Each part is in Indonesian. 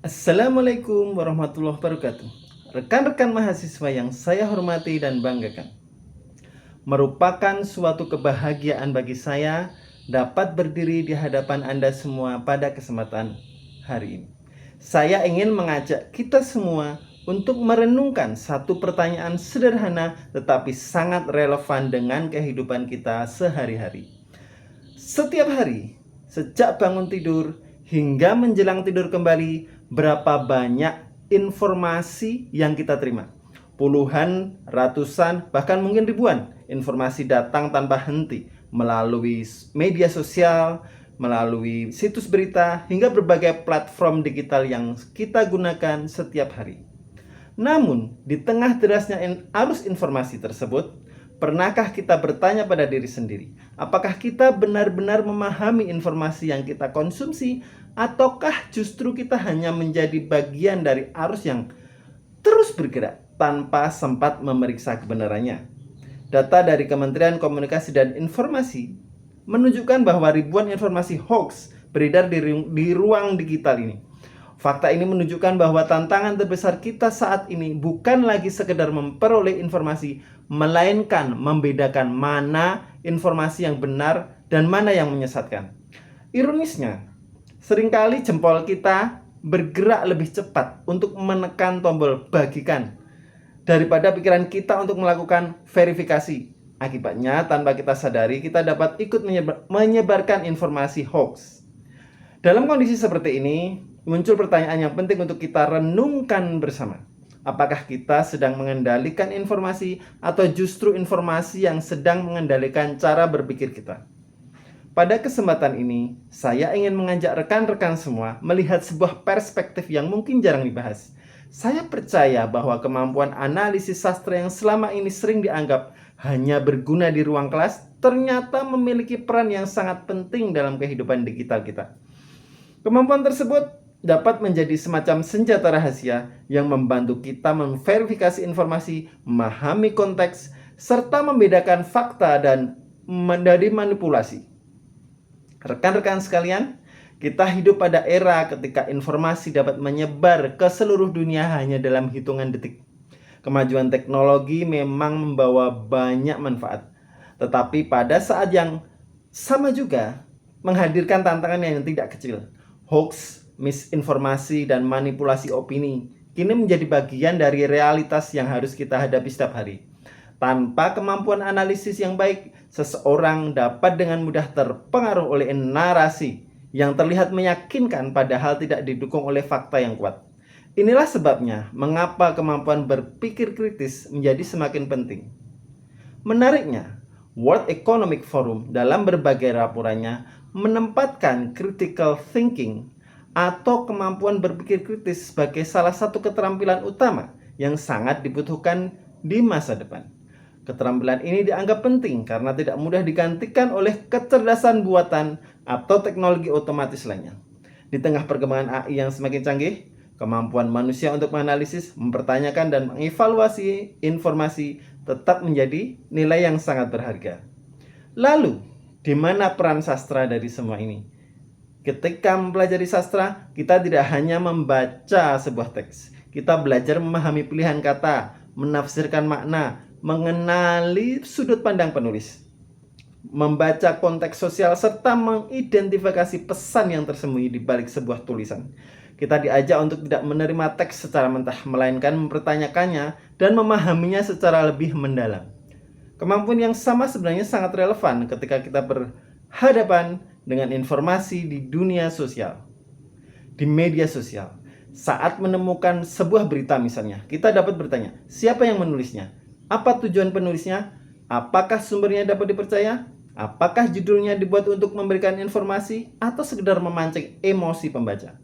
Assalamualaikum warahmatullahi wabarakatuh. Rekan-rekan mahasiswa yang saya hormati dan banggakan. Merupakan suatu kebahagiaan bagi saya dapat berdiri di hadapan Anda semua pada kesempatan hari ini. Saya ingin mengajak kita semua untuk merenungkan satu pertanyaan sederhana tetapi sangat relevan dengan kehidupan kita sehari-hari. Setiap hari, sejak bangun tidur hingga menjelang tidur kembali, berapa banyak informasi yang kita terima? Puluhan, ratusan, bahkan mungkin ribuan informasi datang tanpa henti melalui media sosial, melalui situs berita, hingga berbagai platform digital yang kita gunakan setiap hari. Namun, di tengah derasnya arus informasi tersebut, pernahkah kita bertanya pada diri sendiri, apakah kita benar-benar memahami informasi yang kita konsumsi, ataukah justru kita hanya menjadi bagian dari arus yang terus bergerak tanpa sempat memeriksa kebenarannya? Data dari Kementerian Komunikasi dan Informasi menunjukkan bahwa ribuan informasi hoax beredar di ruang digital ini. Fakta ini menunjukkan bahwa tantangan terbesar kita saat ini bukan lagi sekedar memperoleh informasi, melainkan membedakan mana informasi yang benar dan mana yang menyesatkan. Ironisnya, seringkali jempol kita bergerak lebih cepat untuk menekan tombol bagikan daripada pikiran kita untuk melakukan verifikasi. Akibatnya, tanpa kita sadari, kita dapat ikut menyebarkan informasi hoax. Dalam kondisi seperti ini, muncul pertanyaan yang penting untuk kita renungkan bersama. Apakah kita sedang mengendalikan informasi atau justru informasi yang sedang mengendalikan cara berpikir kita? Pada kesempatan ini, saya ingin mengajak rekan-rekan semua melihat sebuah perspektif yang mungkin jarang dibahas. Saya percaya bahwa kemampuan analisis sastra yang selama ini sering dianggap hanya berguna di ruang kelas, ternyata memiliki peran yang sangat penting dalam kehidupan digital kita. Kemampuan tersebut dapat menjadi semacam senjata rahasia yang membantu kita memverifikasi informasi, memahami konteks, serta membedakan fakta dan dari manipulasi. Rekan-rekan sekalian, kita hidup pada era ketika informasi dapat menyebar ke seluruh dunia hanya dalam hitungan detik. Kemajuan teknologi memang membawa banyak manfaat, tetapi pada saat yang sama juga menghadirkan tantangan yang tidak kecil. Hoax, misinformasi, dan manipulasi opini kini menjadi bagian dari realitas yang harus kita hadapi setiap hari. Tanpa kemampuan analisis yang baik, seseorang dapat dengan mudah terpengaruh oleh narasi yang terlihat meyakinkan padahal tidak didukung oleh fakta yang kuat. Inilah sebabnya mengapa kemampuan berpikir kritis menjadi semakin penting. Menariknya, World Economic Forum dalam berbagai laporannya menempatkan critical thinking atau kemampuan berpikir kritis sebagai salah satu keterampilan utama yang sangat dibutuhkan di masa depan. Keterampilan ini dianggap penting karena tidak mudah digantikan oleh kecerdasan buatan atau teknologi otomatis lainnya. Di tengah perkembangan AI yang semakin canggih, kemampuan manusia untuk menganalisis, mempertanyakan, dan mengevaluasi informasi tetap menjadi nilai yang sangat berharga. Lalu, di mana peran sastra dari semua ini? Ketika mempelajari sastra, kita tidak hanya membaca sebuah teks. Kita belajar memahami pilihan kata, menafsirkan makna, mengenali sudut pandang penulis, membaca konteks sosial, serta mengidentifikasi pesan yang tersembunyi di balik sebuah tulisan. Kita diajak untuk tidak menerima teks secara mentah, melainkan mempertanyakannya dan memahaminya secara lebih mendalam. Kemampuan yang sama sebenarnya sangat relevan ketika kita berhadapan dengan informasi di dunia sosial, di media sosial. Saat menemukan sebuah berita misalnya, kita dapat bertanya, siapa yang menulisnya? Apa tujuan penulisnya? Apakah sumbernya dapat dipercaya? Apakah judulnya dibuat untuk memberikan informasi atau sekedar memancing emosi pembaca?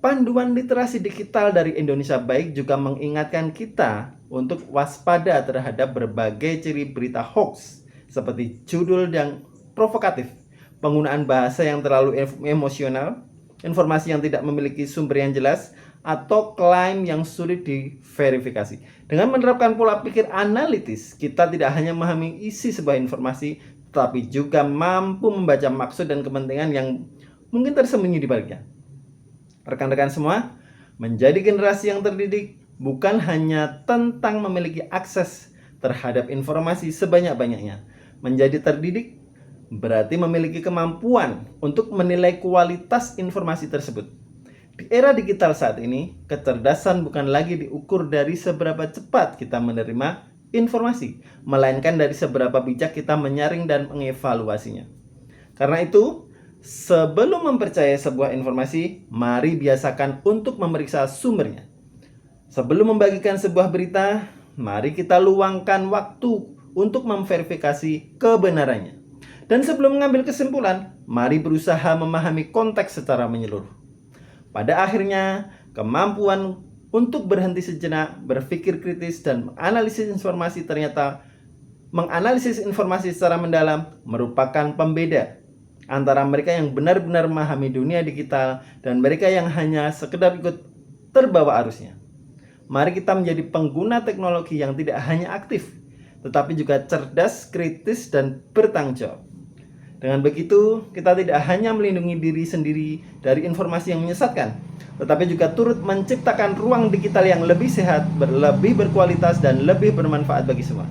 Panduan literasi digital dari Indonesia Baik juga mengingatkan kita untuk waspada terhadap berbagai ciri berita hoax seperti judul yang provokatif, penggunaan bahasa yang terlalu emosional, informasi yang tidak memiliki sumber yang jelas, atau klaim yang sulit diverifikasi. Dengan menerapkan pola pikir analitis, kita tidak hanya memahami isi sebuah informasi, tetapi juga mampu membaca maksud dan kepentingan yang mungkin tersembunyi di baliknya. Rekan-rekan semua, Menjadi generasi yang terdidik bukan hanya tentang memiliki akses terhadap informasi sebanyak-banyaknya. Menjadi terdidik berarti memiliki kemampuan untuk menilai kualitas informasi tersebut. Di era digital saat ini, kecerdasan bukan lagi diukur dari seberapa cepat kita menerima informasi, melainkan dari seberapa bijak kita menyaring dan mengevaluasinya. Karena itu, sebelum mempercayai sebuah informasi, mari biasakan untuk memeriksa sumbernya. Sebelum membagikan sebuah berita, mari kita luangkan waktu untuk memverifikasi kebenarannya. Dan sebelum mengambil kesimpulan, mari berusaha memahami konteks secara menyeluruh. Pada akhirnya, kemampuan untuk berhenti sejenak, berpikir kritis, dan menganalisis informasi secara mendalam merupakan pembeda antara mereka yang benar-benar memahami dunia digital dan mereka yang hanya sekedar ikut terbawa arusnya. Mari kita menjadi pengguna teknologi yang tidak hanya aktif, tetapi juga cerdas, kritis, dan bertanggung jawab. Dengan begitu, kita tidak hanya melindungi diri sendiri dari informasi yang menyesatkan, tetapi juga turut menciptakan ruang digital yang lebih sehat, lebih berkualitas, dan lebih bermanfaat bagi semua.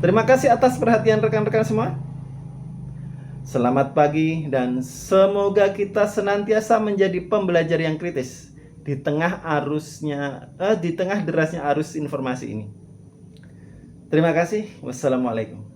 Terima kasih atas perhatian rekan-rekan semua. Selamat pagi dan semoga kita senantiasa menjadi pembelajar yang kritis di tengah derasnya arus informasi ini. Terima kasih. Wassalamualaikum.